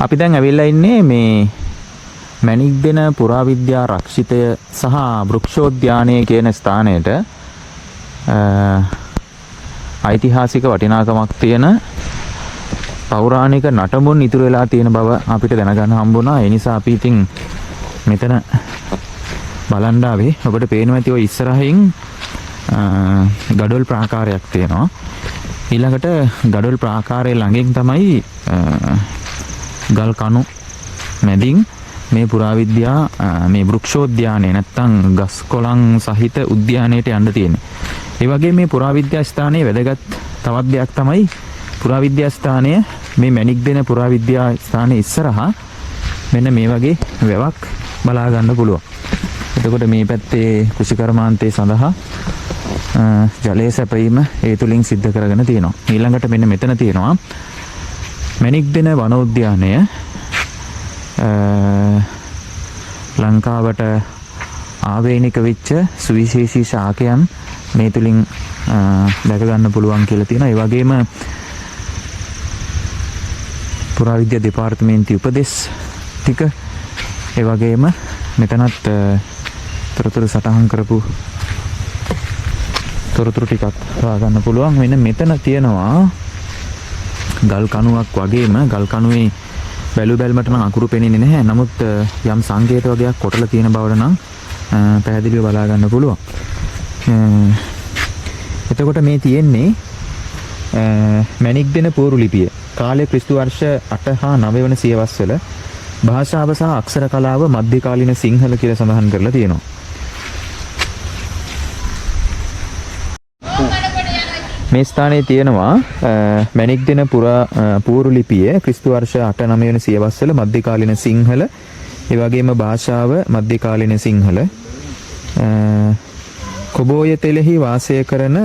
අපි දැන් ඇවිල්ලා ඉන්නේ මේ මැණික් දෙන පුරාවිද්‍යා රක්ෂිතය සහ වෘක්ෂෝද්‍යානය කියන ස්ථානයට ඓතිහාසික වටිනාකමක් තියෙන පෞරාණික නටඹුන් ඉතුරු වෙලා තියෙන බව අපිට දැනගන්න හම්බුණා. ඒ නිසා අපි ඉතින් මෙතන බලන්න ආවේ. ඔබට පේනවා ඇති ඔය ඉස්සරහින් ගඩොල් ප්‍රාකාරයක් තියෙනවා. ඊළඟට ගඩොල් ප්‍රාකාරයේ ළඟින් තමයි ගල් කණු මැදින් මේ පුරාවිද්‍යා මේ වෘක්ෂෝද්‍යානය නැත්තම් ගස් කොළන් සහිත උද්‍යානයට යන්න තියෙන්නේ. ඒ වගේ මේ පුරාවිද්‍යා ස්ථානයේ වැදගත් තවත් දෙයක් තමයි පුරාවිද්‍යා ස්ථානය මේ මැණික් දෙන පුරාවිද්‍යා ස්ථානයේ ඉස්සරහා මෙන්න මේ වගේ වැවක් බලා ගන්න පුළුවන්. එතකොට මේ පැත්තේ කෘෂිකර්මාන්තයේ සඳහා ජලයේ සැපයීම ඒ තුලින් සිද්ධ කරගෙන තියෙනවා. ඊළඟට මෙන්න මෙතන තියෙනවා මැණික් දෙන වනෝද්‍යානය. ලංකාවට ආවේනික වෙච්ච සුවිශේෂී ශාකයන් මේ තුලින් දැක ගන්න පුළුවන් කියලා තියෙනවා. ඒ වගේම පුරාවිද්‍යා දෙපාර්තමේන්තුවේ උපදෙස් ටික ඒ වගේම මෙතනත් තොරතුරු සටහන් කරපු තොරතුරු ටිකක් හොයාගන්න පුළුවන්. මෙන්න මෙතන තියෙනවා ගල් කණුවක් වගේම ගල් කණුවේ බැලුමට නම් අකුරු පෙනෙන්නේ නැහැ. නමුත් යම් සංකේත වගේක් කොටලා තියෙන බවට නම් පැහැදිලිව බලා ගන්න පුළුවන්. එතකොට මේ තියෙන්නේ මැණික් දෙන පූර්ව ලිපිය. කාලය ක්‍රිස්තු වර්ෂ 8 හා 9 වන සියවස්වල භාෂාව සහ අක්ෂර කලාව මධ්‍යකාලීන සිංහල කියලා සඳහන් කරලා තියෙනවා. මේ ස්ථානයේ තියෙනවා මැණික් දෙන පූර්ව ලිපිය ක්‍රිස්තු වර්ෂ 8 9 වෙනි සියවස්වල මධ්‍යකාලීන සිංහල, ඒ වගේම භාෂාව මධ්‍යකාලීන සිංහල. කොබෝය තෙලෙහි වාසය කරන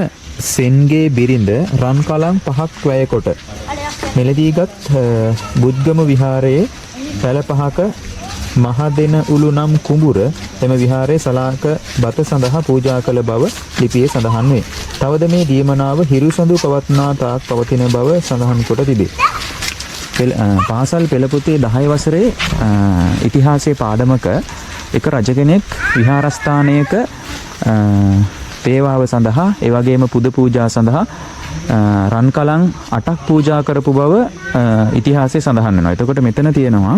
සෙන්ගේ බිරිඳ රන් කලම් 5ක් වැය කොට මෙලදීගත් බුද්ධගම විහාරයේ පැල 5ක මහදෙන උළු නම් කුඹුර එම විහාරයේ සලාක බත සඳහා පූජා කළ බව ලිපියේ සඳහන් වේ. තවද මේ දීමනාව හිරුසඳු පවත්නා තාක් පවතින බව සඳහන් කොට තිබේ. පාසල් පෙළ පොතේ 10 වසරේ ඉතිහාසයේ පාඩමක එක රජ කෙනෙක් විහාරස්ථානයක තේවාව සඳහා ඒ වගේම පුද පූජා සඳහා රන් කලං 8ක් පූජා කරපු බව ඉතිහාසයේ සඳහන් වෙනවා. එතකොට මෙතන තියෙනවා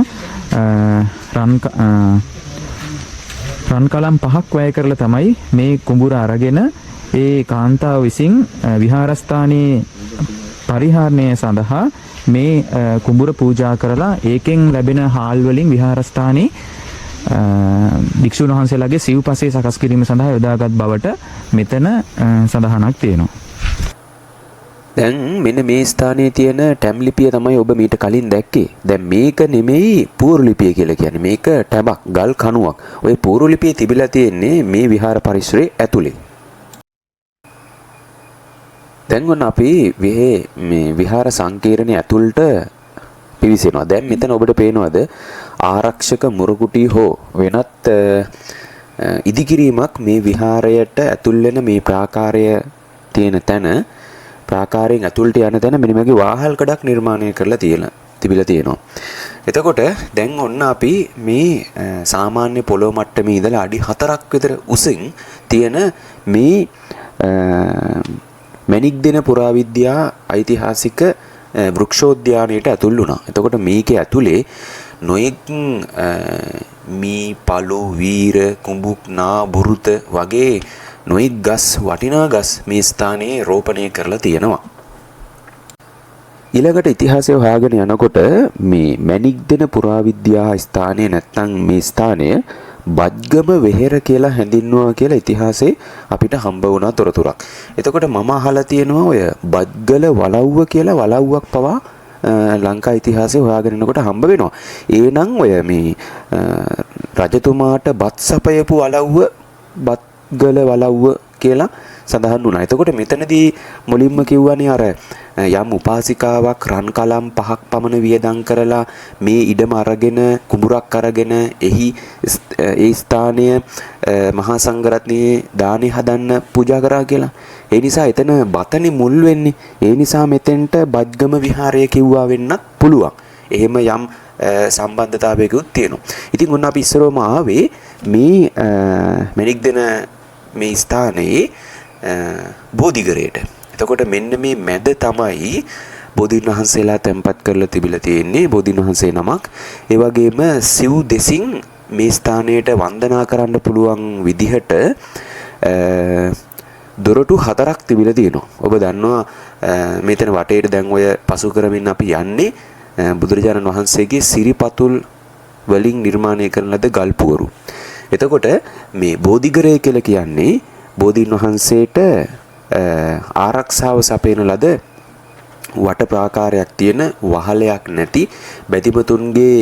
රන් කලම් 5ක් වැය කරලා තමයි මේ කුඹුර අරගෙන ඒ කාන්තාව විසින් විහාරස්ථානයේ පරිහරණය සඳහා මේ කුඹුර පූජා කරලා ඒකෙන් ලැබෙන හාල් වලින් විහාරස්ථානයේ භික්ෂුන් වහන්සේලාගේ සිව්පසේ සකස් කිරීම සඳහා යොදාගත් බවට මෙතන සඳහනක් තියෙනවා. දැන් මෙන්න මේ ස්ථානයේ තියෙන ටැම් ලිපිය තමයි ඔබ මීට කලින් දැක්කේ. දැන් මේක නෙමෙයි පූර්ව ලිපිය කියලා කියන්නේ. මේක ටැබක්, ගල් කණුවක්. ඔය පූර්ව ලිපියේ තිබිලා තියෙන්නේ මේ විහාර පරිසරයේ ඇතුලේ. දැන් ඔන්න අපි මේ විහාර සංකීර්ණයේ ඇතුළට පිවිසෙනවා. දැන් මෙතන ඔබට පේනවද ආරක්ෂක මුරකුටි හෝ වෙනත් ඉදිකිරීමක් මේ විහාරයට ඇතුල් වෙන මේ ප්‍රාකාරය තියෙන තැන, ප්‍රාකාරයෙන් ඇතුළට යන තැන මෙන්න මේකේ වාහල් කඩක් නිර්මාණය කරලා තිබිලා තියෙනවා. එතකොට දැන් ඔන්න අපි මේ සාමාන්‍ය පොළොව මට්ටමේ ඉඳලා අඩි 4ක් විතර උසින් තියෙන මේ මැණික් දෙන පුරාවිද්‍යා ඓතිහාසික වෘක්ෂෝද්‍යානයට ඇතුල් වුණා. එතකොට මේකේ ඇතුලේ නොයෙක් මී, පළු, වීර, කුඹුක්, නා, බුරුත වගේ නොයෙක් ගස්, වටිනා ගස් මේ ස්ථානයේ රෝපණය කරලා තියෙනවා. ඊළඟට ඉතිහාසය හොයාගෙන යනකොට මේ මැණික් දෙන පුරාවිද්‍යා ස්ථානය නැත්නම් මේ ස්ථානය බද්ගම වෙහෙර කියලා හැඳින්වුවා කියලා ඉතිහාසයේ අපිට හම්බ වුණා තොරතුරක්. එතකොට මම අහලා තියෙනවා ඔය බද්ගල වලව්ව කියලා වලව්වක් පවා ලංකා ඉතිහාසයේ හොයාගෙන යනකොට හම්බ වෙනවා. ඒනම් ඔය මේ රජතුමාට බත් සපයපු වලව්ව බද්ගල වලව්ව කියලා සඳහන් වුණා. එතකොට මෙතනදී මුලින්ම කිව්වනේ අර යම් උපාසිකාවක් රන් කලම් 5ක් පමණ වියදම් කරලා මේ ඉඩම අරගෙන කුඹුරක් අරගෙන එහි ඒ ස්ථානය මහා සංඝරත්නයේ දානි හදන්න පූජා කරා කියලා. ඒ නිසා එතන බතනේ මුල් වෙන්නේ. ඒ නිසා මෙතෙන්ට බද්ගම විහාරය කිව්වා වෙන්නත් පුළුවන්. එහෙම යම් සම්බන්ධතාවයකුත් තියෙනවා. ඉතින් ඔන්න අපි ඉස්සරවම ආවේ මේ මැණික් දෙන මේ ස්ථානයේ බෝධිගරේට. එතකොට මෙන්න මේ මැද තමයි බෝධීන් වහන්සේලා තැන්පත් කරලා තිබිලා තියෙන්නේ. බෝධීන් වහන්සේ නමක්. ඒ වගේම සිව් දෙසින් මේ ස්ථානයට වන්දනා කරන්න පුළුවන් විදිහට දොරටු 4ක් තිබිලා තියෙනවා. ඔබ දන්නවා මෙතන වටේට දැන් ඔය පසු කරමින් අපි යන්නේ බුදුරජාණන් වහන්සේගේ සිරිපතුල් වලින් නිර්මාණය කරන ලද ගල්පුවරු. එතකොට මේ බෝධිගරය කියලා කියන්නේ බෝධීන් වහන්සේට ආරක්ෂාව සපයන ලද වට ප්‍රාකාරයක් තියෙන වහලයක් නැති බැතිමතුන්ගේ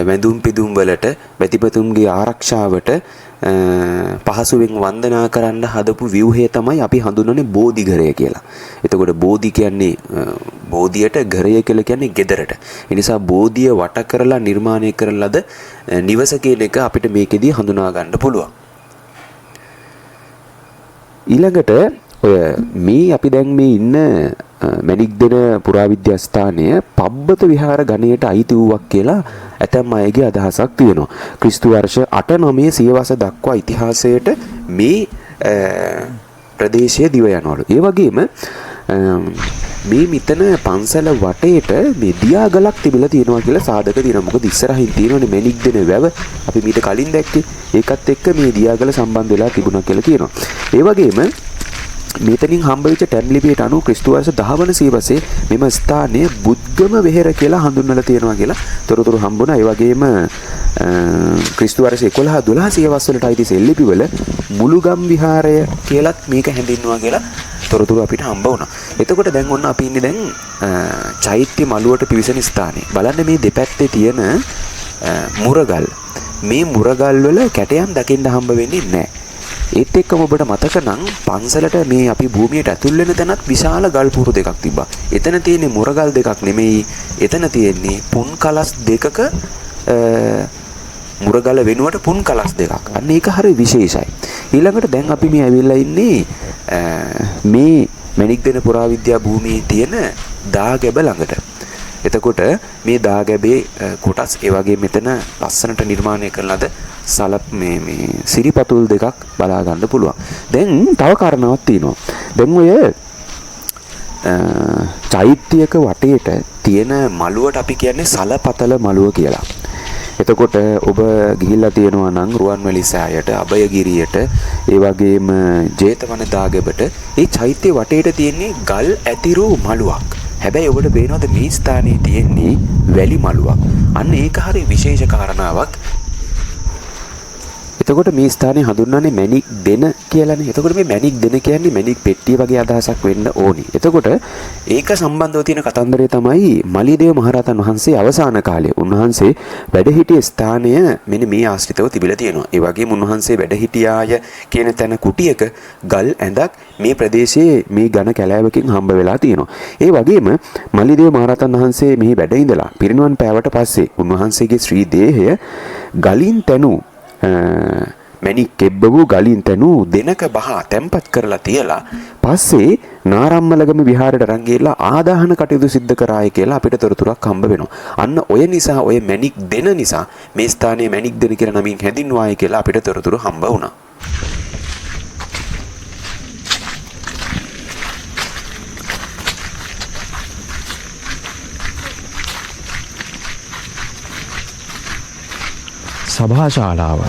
වැඳුම් පිදුම් වලට බැතිමතුන්ගේ ආරක්ෂාවට පහසුවෙන් වන්දනා කරන්න හදපු ව්‍යුහය තමයි අපි හඳුන්වන්නේ බෝධිගරය කියලා. එතකොට බෝධි කියන්නේ බෝධියට, ගරය කියලා කියන්නේ ගෙදරට. ඒ නිසා බෝධිය වට කරලා නිර්මාණය කරන ලද නිවස කියන එක අපිට මේකෙදී හඳුනා ගන්න පුළුවන්. ඊළඟට ඔය මේ අපි දැන් මේ ඉන්න මැණික් දෙන පුරාවිද්‍යා ස්ථානය පබ්බත විහාර ගණයට අයිති වූවක් කියලා ඇතැම් අයගේ අදහසක් තියෙනවා. ක්‍රිස්තු වර්ෂ 8-9 සියවස දක්වා ඉතිහාසයට මේ ප්‍රදේශය දිව යනවලු. ඒ වගේම මේ මෙතන පන්සල වටේට මේ දියාගලක් තිබිලා තියෙනවා කියලා සාධක තියෙනවා. මොකද ඉස්සරහින් තියෙනවනේ මැණික් දෙන වැව අපි මීට කලින් දැක්කේ. ඒකත් එක්ක මේ දියාගල සම්බන්ධ වෙලා තිබුණා කියලා කියනවා. ඒ වගේම මෙතනින් හම්බවෙච්ච ටැම් ලිපියට අනුව ක්‍රිස්තු වර්ෂ 10 වන සියවසේ මෙම ස්ථානය බුද්ධම වෙහෙර කියලා හඳුන්වලා තියෙනවා කියලා තොරතුරු හම්බුණා. ඒ වගේම ක්‍රිස්තු වර්ෂ 11-12 සියවස් වලට අයිති සෙල්ලිපි වල මුළුගම් විහාරය කියලත් මේක හැඳින්වුවා කියලා තොරතුරු අපිට හම්බ වුණා. එතකොට දැන් ඔන්න අපි ඉන්නේ දැන් චෛත්‍ය මළුවට පිවිසෙන ස්ථානේ. බලන්න මේ දෙපැත්තේ තියෙන මුරගල්. මේ මුරගල් වල කැටයම් දකින්න හම්බ වෙන්නේ නැහැ. ඒත් එක්කම ඔබට මතක නම් පන්සලට මේ අපි භූමියට ඇතුල් වෙන තැනත් විශාල ගල් පුරු දෙකක් තිබ්බා. එතන තියෙන්නේ මුරගල් දෙකක් නෙමෙයි. එතන තියෙන්නේ පුන් කලස් දෙකක මුරගල වෙනුවට පුන් කලස් දෙකක්. අන්න ඒක හරිය විශේෂයි. ඊළඟට දැන් අපි මේ ඇවිල්ලා ඉන්නේ මේ මැණික් දෙන පුරාවිද්‍යා භූමියේ තියෙන දාගැබ ළඟට. එතකොට මේ දාගැබේ කොටස් ඒ වගේ මෙතන ලස්සනට නිර්මාණය කරන ලද මේ සිරිපතුල් දෙකක් බලා ගන්න පුළුවන්. දැන් තව කාරණාවක් තියෙනවා. දැන් ඔය චෛත්‍යයක වටේට තියෙන මළුවට අපි කියන්නේ සලපතල මළුව කියලා. එතකොට ඔබ ගිහිල්ලා තියෙනවා නම් රුවන්වැලි සෑයට, අභයගිරියට, ඒ වගේම ජේතවන දාගැබට ඒ චෛත්‍ය වටේට තියෙන්නේ ගල් ඇතිරු මළුවක්. හැබැයි ඔබට පේනවද මේ ස්ථානයේ තියෙන්නේ වැලි මළුවක්. අන්න ඒක හරිය විශේෂ කාරණාවක්. එතකොට මේ ස්ථානය හඳුන්වන්නේ මැණික් දෙන කියලානේ. එතකොට මේ මැණික් දෙන කියන්නේ මැණික් පෙට්ටිය වගේ අදහසක් වෙන්න ඕනි. එතකොට ඒක සම්බන්ධව තියෙන කතන්දරය තමයි මලියදේව මහරහතන් වහන්සේ අවසාන කාලයේ උන්වහන්සේ වැඩ සිටිය ස්ථානය මෙන්න මේ ආශ්‍රිතව තිබිලා තියෙනවා. ඒ වගේම උන්වහන්සේ වැඩ සිටියාය කියන තැන කුටියක ගල් ඇඳක් මේ ප්‍රදේශයේ මේ ඝන කැලෑවකින් හම්බ වෙලා තියෙනවා. ඒ වගේම මලියදේව මහරහතන් වහන්සේ මෙහි වැඩ ඉඳලා පිරිනිවන් පෑවට පස්සේ උන්වහන්සේගේ ශ්‍රී දේහය ගලින් තැනු මැණික් කෙබ්බ වූ ගලින් තැනු දෙනක බහා තැම්පත් කරලා තියලා පස්සේ නාරම්මලගම විහාරයට අරන් ගිහලා ආදාහන කටයුතු සිද්ධ කරාය කියලා අපිට තොරතුරක් හම්බ වෙනවා. අන්න ඔය නිසා ඔය මැණික් දෙන නිසා මේ ස්ථානයේ මැණික් දෙන කියලා නමින් හැඳින්වුවායි කියලා අපිට තොරතුරු හම්බ වුණා. සභා ශාලාව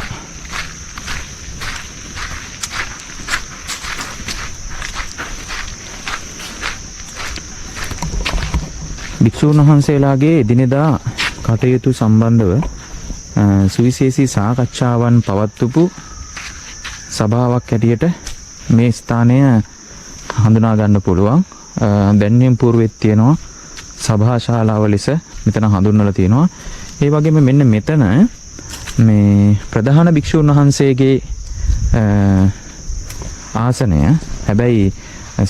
භික්ෂූන් වහන්සේලාගේ එදිනෙදා කටයුතු සම්බන්ධව සුවිශේෂී සාකච්ඡාවන් පවත්වපු සභාවක් හැටියට මේ ස්ථානය හඳුනා ගන්න පුළුවන්. දැන්වීම් పూర్වෙත් තියෙනවා සභා ශාලාව ලෙස මෙතන හඳුන්වලා තියෙනවා. ඒ වගේම මෙන්න මෙතන මේ ප්‍රධාන භික්ෂූන් වහන්සේගේ ආසනය. හැබැයි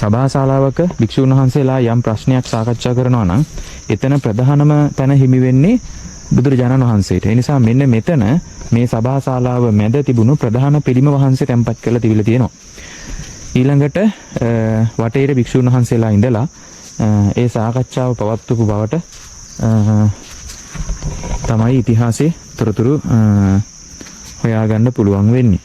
සභා ශාලාවක භික්ෂූන් වහන්සේලා යම් ප්‍රශ්නයක් සාකච්ඡා කරනවා නම් එතන ප්‍රධානම තැන හිමි වෙන්නේ බුදුරජාණන් වහන්සේට. ඒ නිසා මෙන්න මෙතන මේ සභා ශාලාව මැද තිබුණු ප්‍රධාන පිළිම වහන්සේ තැන්පත් කරලා තිබිලා තියෙනවා. ඊළඟට වටේට භික්ෂූන් වහන්සේලා ඉඳලා ඒ සාකච්ඡාව පවත්වපු බවට තමයි ඉතිහාසයේ තොරතුරු හොයාගන්න පුළුවන් වෙන්නේ.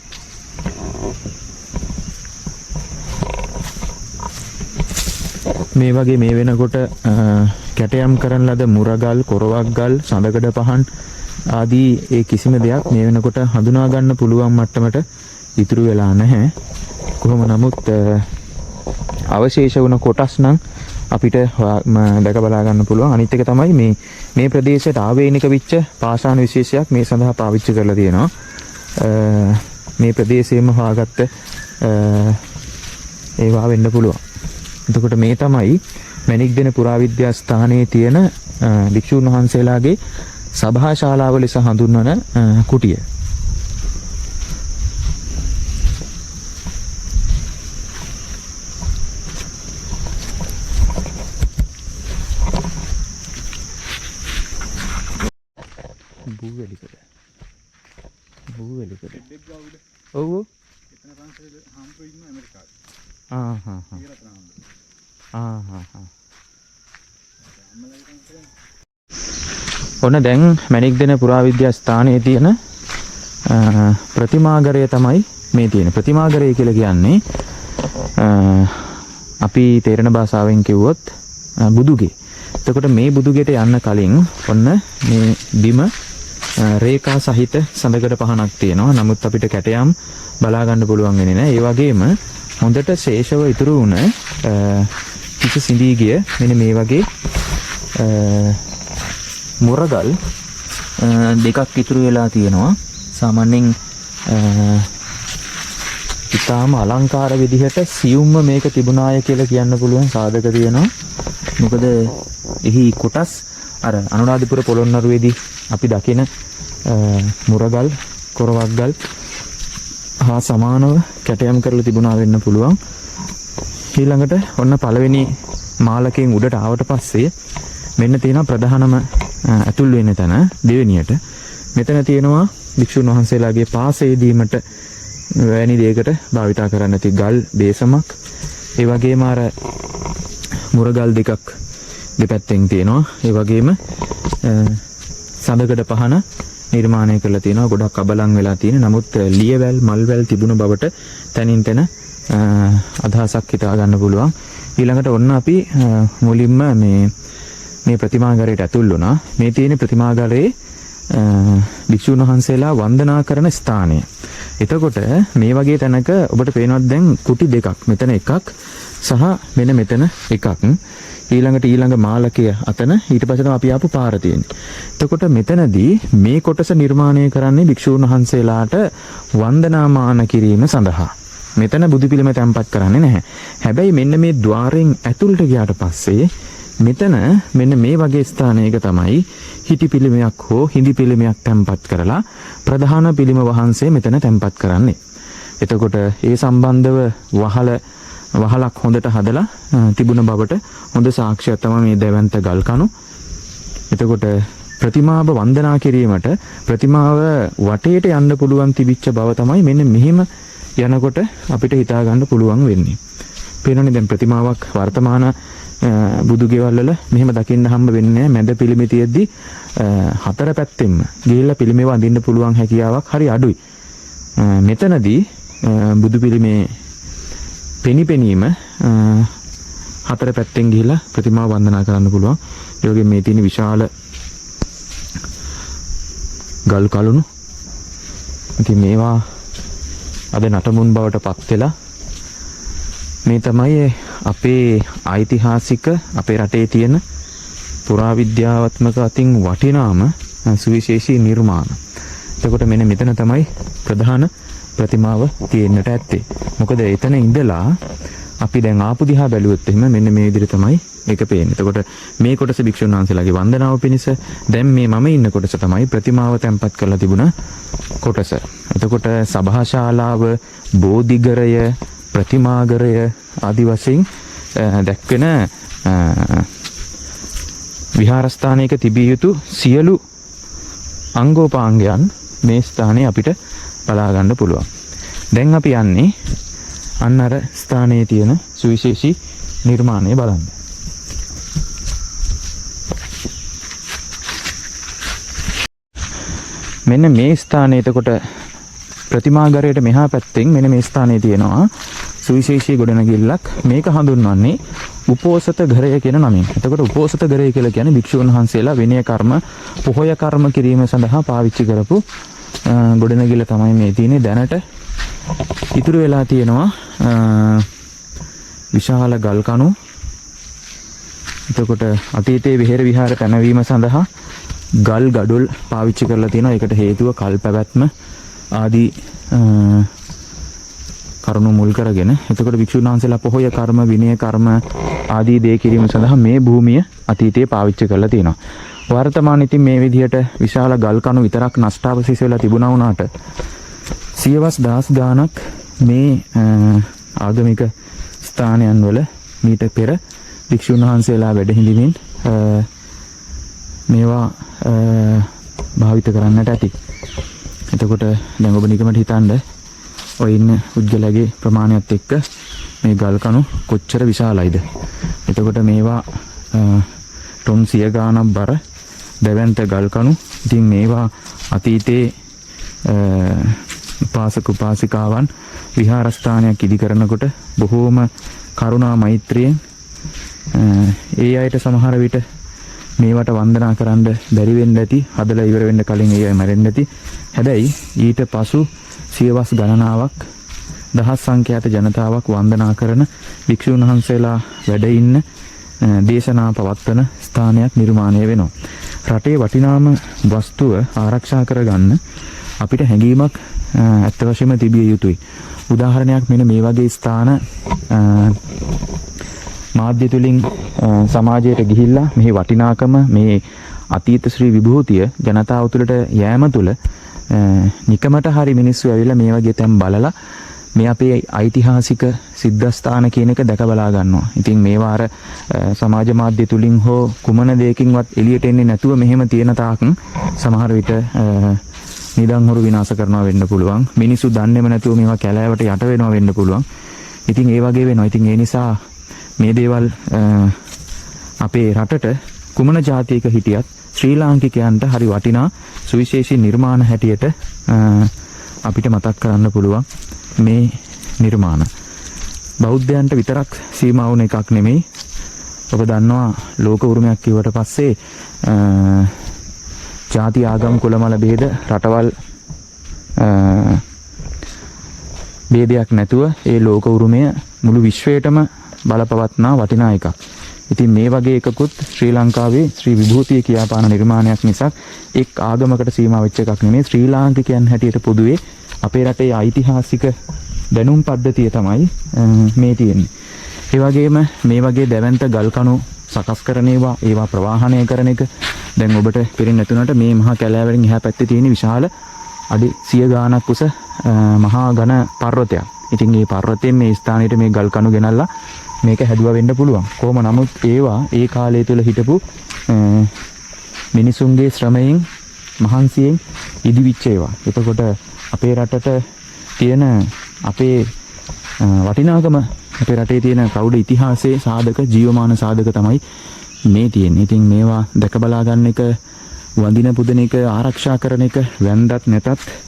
මේ වගේ මේ වෙනකොට කැටයම් කරන ලද මුරගල්, කොරවක්ගල්, සඳකඩ පහන් ආදී ඒ කිසිම දෙයක් මේ වෙනකොට හඳුනා ගන්න පුළුවන් මට්ටමට ඉතුරු වෙලා නැහැ. කොහොම නමුත් අවශේෂ වුණ කොටස් නම් අපිට දැක බලා ගන්න පුළුවන්. අනිත් එක තමයි මේ ප්‍රදේශයට ආවේනික වෙච්ච පාෂාණ විශේෂයක් මේ සඳහා පාවිච්චි කරලා තියෙනවා. මේ ප්‍රදේශයේම හොයාගත්ත ඒවා වෙන්න පුළුවන්. එතකොට මේ තමයි මැණික් දෙන පුරාවිද්‍යා ස්ථානයේ තියෙන භික්ෂුන් වහන්සේලාගේ සභා ශාලාව ලෙස හඳුන්වන කුටිය. බූවැලිකඩ. ඔව්. එතන පන්සල හම්බු ඉන්න ඇමරිකාවේ. ඔන්න දැන් මැණික් දෙන පුරාවිද්‍යා ස්ථානයේ තියෙන ප්‍රතිමාගරය තමයි මේ තියෙන. ප්‍රතිමාගරය කියලා කියන්නේ අපි තේරෙන භාෂාවෙන් කිව්වොත් බුදුගේ. එතකොට මේ බුදුගෙට යන්න කලින් ඔන්න මේ බිම රේඛා සහිත සඳකඩ පහනක් තියෙනවා. නමුත් අපිට කැටයම් බලා ගන්න පුළුවන් වෙන්නේ නැහැ. ඒ වගේම හොඳට ශේෂව ඉතුරු වුණ කිසි සිඳී ගිය මෙන්න මේ වගේ මුරගල් දෙකක් ඉතුරු වෙලා තියෙනවා. සාමාන්‍යයෙන් ඉතාම අලංකාර විදිහට සියුම්ම මේක තිබුණාය කියලා කියන්න පුළුවන් සාධක තියෙනවා. මොකද එහි කොටස් අර අනුරාධපුර පොළොන්නරුවේදී අපි දකින මුරගල්, කොරවක්ගල් හා සමානව කැටයම් කරලා තිබුණා වෙන්න පුළුවන්. ඊළඟට ඔන්න පළවෙනි මාලකයෙන් උඩට ආවට පස්සේ මෙන්න තියෙන ප්‍රධානම ඇතුල් වෙන තැන දෙවෙනියට මෙතන තියෙනවා භික්ෂුන් වහන්සේලාගේ පාසය දීමට වැනි දෙයකට භාවිතා කරන්න ඇති ගල් බේසමක්. ඒ වගේම අර මුරගල් දෙකක් දෙපැත්තෙන් තියෙනවා. ඒ වගේම සඳකඩ පහන නිර්මාණය කරලා තියෙනවා. ගොඩක් අබලන් වෙලා තියෙන. නමුත් ලියවැල් මල්වැල් තිබුණ බවට තනින් තන අදහසක් හිතා ගන්න පුළුවන්. ඊළඟට ඔන්න අපි මුලින්ම මේ ප්‍රතිමාගරයට ඇතුල් වුණා. මේ තියෙන ප්‍රතිමාගරේ භික්ෂුන් වහන්සේලා වන්දනා කරන ස්ථානය. එතකොට මේ වගේ තැනක ඔබට පේනවත් දැන් කුටි දෙකක්. මෙතන එකක් සහ මෙතන එකක්. ඊළඟ මාලකය අතන ඊට පස්සේ තමයි අපි ආපු පාර තියෙන්නේ. එතකොට මෙතනදී මේ කොටස නිර්මාණය කරන්නේ භික්ෂුන් වහන්සේලාට වන්දනාමාන කිරීම සඳහා. මෙතන බුදු පිළිම තැන්පත් කරන්නේ නැහැ. හැබැයි මෙන්න මේ ద్వාරයෙන් ඇතුළට ගියාට පස්සේ මෙතන මෙන්න මේ වගේ ස්ථානයක තමයි හිටි පිළිමයක් හෝ හිඳි පිළිමයක් තැන්පත් කරලා ප්‍රධාන පිළිම වහන්සේ මෙතන තැන්පත් කරන්නේ. එතකොට ඒ සම්බන්ධව වහලක් හොඳට හදලා තිබුණ බවට හොඳ සාක්ෂියක් තමයි මේ දැවැන්ත ගල් කණු. එතකොට ප්‍රතිමාව වන්දනා කිරීමට ප්‍රතිමාව වටේට යන්න පුළුවන් තිබිච්ච බව තමයි මෙන්න මෙහිම යනකොට අපිට හිතා ගන්න පුළුවන් වෙන්නේ. පේනවනේ දැන් ප්‍රතිමාවක් වර්තමාන බුදු ගෙවල් වල මෙහෙම දකින්න හම්බ වෙන්නේ නැහැ. මැද පිළිමේ තියෙද්දි හතර පැත්තෙම ගිහිල්ලා පිළිමේ වඳින්න පුළුවන් හැකියාවක් හරි අඩුයි. මෙතනදී බුදු පිළිමේ පෙනීම හතර පැත්තෙන් ගිහිලා ප්‍රතිමාව වන්දනා කරන්න පුළුවන්. ඒ වගේ මේ තියෙන විශාල ගල් කලුණු. ඉතින් මේවා අද නටමුන් බවට පත් වෙලා මේ තමයි අපේ ඓතිහාසික අපේ රටේ තියෙන පුරාවිද්‍යාත්මක අතින් වටිනාම සුවිශේෂී නිර්මාණ. එතකොට මෙන්න මෙතන තමයි ප්‍රධාන ප්‍රතිමාව තියෙන්නට ඇත්තේ. මොකද එතන ඉඳලා අපි දැන් ආපු දිහා බැලුවොත් එහෙම මෙන්න මේ විදිහට තමයි ඒක පේන්නේ. එතකොට මේ කොටස භික්ෂුන් වහන්සේලාගේ වන්දනාව පිණිස, දැන් මේ මම ඉන්න කොටස තමයි ප්‍රතිමාව තැන්පත් කරලා තිබුණ කොටස. එතකොට සභාශාලාව, බෝධිගරය, ප්‍රතිමාගරය ආදි වශයෙන් දැක්වෙන විහාරස්ථානයක තිබිය යුතු සියලු අංගෝපාංගයන් මේ ස්ථානයේ අපිට බලා ගන්න පුළුවන්. දැන් අපි යන්නේ අන්න අර ස්ථානයේ තියෙන සුවිශේෂී නිර්මාණය බලන්න. මෙන්න මේ ස්ථානයේ එතකොට ප්‍රතිමාගරයට මෙහා පැත්තෙන් මෙන්න මේ ස්ථානයේ තියෙනවා සුවිශේෂී ගොඩනැගිල්ලක්. මේක හඳුන්වන්නේ උපෝසත ඝරය කියන නමින්. එතකොට උපෝසත ඝරය කියලා කියන්නේ භික්ෂුන් වහන්සේලා විනය කර්ම, පොහොය කර්ම කිරීම සඳහා පාවිච්චි කරපු ගොඩනැගිල්ල තමයි මේ තියෙන්නේ. දැනට ඉතුරු වෙලා තියෙනවා විශාල ගල් කණු. එතකොට අතීතයේ විහෙර විහාර පැනවීම සඳහා ගල් ගඩොල් පාවිච්චි කරලා තියෙනවා. ඒකට හේතුව කල් පැවැත්ම ආදී කරුණු මුල් කරගෙන. එතකොට භික්ෂුන් වහන්සේලා පොහොය කර්ම, විනය කර්ම ආදී දේ කිරීම සඳහා මේ භූමිය අතීතයේ පාවිච්චි කරලා තියෙනවා. වර්තමානයේ ඉතින් මේ විදිහට විශාල ගල් කණු විතරක් නෂ්ටාවශේෂ වෙලා තිබුණා වුණාට සියවස් දහස් ගාණක් මේ ආගමික ස්ථානයන් වල මීට පෙර භික්ෂුන් වහන්සේලා වැඩ හිඳිමින් මේවා භාවිත කරන්නට ඇති. එතකොට දැන් ඔබ නිකමට හිතන්න ඔය ඉන්න උද්ගලගේ ප්‍රමාණයත් එක්ක මේ ගල් කණු කොච්චර විශාලයිද. එතකොට මේවා ටොන් 100 ගාණක් බර දැවැන්ත ගල් කණු. ඉතින් මේවා අතීතයේ උපාසක උපාසිකාවන් විහාරස්ථානයක් ඉදි කරනකොට බොහෝම කරුණා මෛත්‍රියෙන් ඒ අයට සමහර විට මේවට වන්දනා කරන්න බැරි වෙන්න ඇති. හදලා ඉවර වෙන්න කලින් ඒ අය මැරෙන්න ඇති. හැබැයි ඊට පසු සියවස් ගණනාවක් දහස් සංඛ්‍යාත ජනතාවක් වන්දනා කරන භික්ෂුන් වහන්සේලා වැඩ ඉන්න දේශනා පවත්වන ස්ථානයක් නිර්මාණය වෙනවා. රටේ වටිනාම වස්තුව ආරක්ෂා කරගන්න අපිට හැඟීමක් ඇත්ත වශයෙන්ම තිබිය යුතුයි. උදාහරණයක් මෙන්න මේ වගේ ස්ථාන මාධ්‍ය තුලින් සමාජයට ගිහිල්ලා මේ වටිනාකම, මේ අතීත ශ්‍රී විභූතිය ජනතාව තුළට යෑම තුළ නිකමට හරි මිනිස්සු ඇවිල්ලා මේ වගේ තැන් බලලා මේ අපේ ඓතිහාසික සිද්ධාස්ථාන කියන එක දැක බලා ගන්නවා. ඉතින් මේවා අර සමාජ මාධ්‍ය තුලින් හෝ කුමන දෙයකින්වත් එළියට එන්නේ නැතුව මෙහෙම තියෙන තාක් සමහර විට නිදන් හොරු විනාශ කරනවා වෙන්න පුළුවන්. මිනිස්සු දන්නේම නැතුව මේවා කැලෑවට යට වෙනවා වෙන්න පුළුවන්. ඉතින් ඒ වගේ වෙනවා. ඉතින් ඒ නිසා මේ දේවල් අපේ රටට කුමන ජාතියක හිටියත් ශ්‍රී ලාංකිකයන්ට හරි වටිනා සුවිශේෂී නිර්මාණ හැටියට අපිට මතක් කරන්න පුළුවන් මේ නිර්මාණ. බෞද්ධයන්ට විතරක් සීමා වුණ එකක් නෙමෙයි. ඔබ දන්නවා ලෝක උරුමයක් කිව්වට පස්සේ ජාති ආගම් කුලමල ભેද රටවල් ભેදයක් නැතුව ඒ ලෝක උරුමය මුළු විශ්වයටම බලපවත්නා වටිනා එකක්. ඉතින් මේ වගේ එකකුත් ශ්‍රී ලංකාවේ ශ්‍රී විභූතිය කියාපාන නිර්මාණයක් මිසක් එක් ආගමකට සීමා වෙච්ච එකක් නෙමෙයි. ශ්‍රී ලාංකිකයන් හැටියට පොදුවේ අපේ රටේ ඓතිහාසික දැනුම් පද්ධතිය තමයි මේ තියෙන්නේ. ඒ වගේම මේ වගේ දැවැන්ත ගල් කණු සකස් කරන ඒවා ප්‍රවාහනය කරන එක දැන් ඔබට පේන්නේ නැතුණට මේ මහා කැලෑවලින් එහා පැත්තේ තියෙන විශාල අඩි 100 ගාණක් උස මහා ඝන පර්වතයක්. ඉතින් මේ පර්වතයෙන් මේ ස්ථානෙට මේ ගල් කණු ගෙනල්ලා මේක හැදුවා වෙන්න පුළුවන්. කොහොම නමුත් ඒවා ඒ කාලය තුල හිටපු මිනිසුන්ගේ ශ්‍රමයෙන් මහන්සියෙන් ඉදිවිච්ච ඒවා. එතකොට අපේ රටට තියෙන අපේ වටිනාකම, අපේ රටේ තියෙන ප්‍රෞಢ ඉතිහාසයේ සාධක, ජීවමාන සාධක තමයි මේ තියෙන්නේ. ඉතින් මේවා දැක බලා ගන්න එක, වඳින පුදන එක, ආරක්ෂා කරන එක, වැන්දත් නැතත්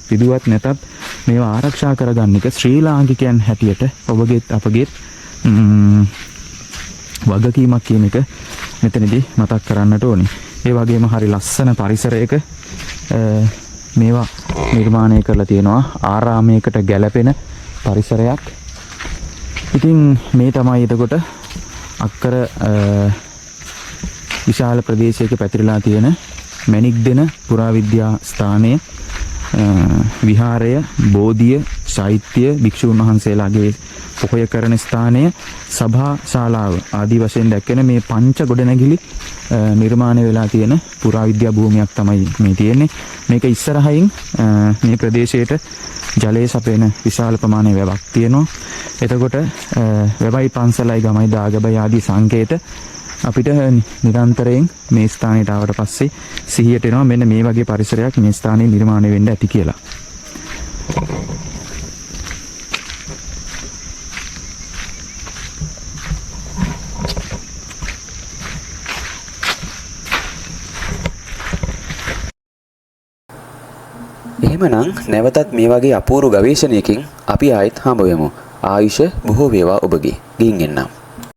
පිදුවත් නැතත් මේවා ආරක්ෂා කරගන්න එක ශ්‍රී ලාංකිකයන් හැටියට ඔබගේත් අපගේත් වගකීමක් කියන එක මෙතනදී මතක් කරන්නට ඕනේ. ඒ වගේම හරි ලස්සන පරිසරයක මේවා නිර්මාණය කරලා තියෙනවා. ආරාමයකට ගැලපෙන පරිසරයක්. ඉතින් මේ තමයි එතකොට අක්කර විශාල ප්‍රදේශයක පැතිරලා තියෙන මැණික්දෙන පුරාවිද්‍යා ස්ථානයේ විහාරය, බෝධිය, චෛත්‍ය, භික්ෂුන් වහන්සේලාගේ පොහොය කරන ස්ථානය, සභා ශාලාව ආදී වශයෙන් දැක්කෙන මේ පංච ගොඩනැගිලි නිර්මාණය වෙලා තියෙන පුරාවිද්‍යා භූමියක් තමයි මේ තියෙන්නේ. මේක ඉස්සරහින් මේ ප්‍රදේශයට ජලය සපයන විශාල ප්‍රමාණයේ වැවක් තියෙනවා. එතකොට වැවයි පන්සලයි ගමයි දාගබයි ආදී සංකේත අපිට නිරන්තරයෙන් මේ ස්ථානයට ආවට පස්සේ සිහියට එනවා මෙන්න මේ වගේ පරිසරයක් මේ ස්ථානයේ නිර්මාණය වෙන්න ඇති කියලා. එහෙමනම් නැවතත් මේ වගේ අපූර්ව ගවේෂණයකින් අපි ආයෙත් හම්බ වෙමු. ආයුෂ බොහෝ වේවා ඔබගේ. ගිහින් එන්නම්.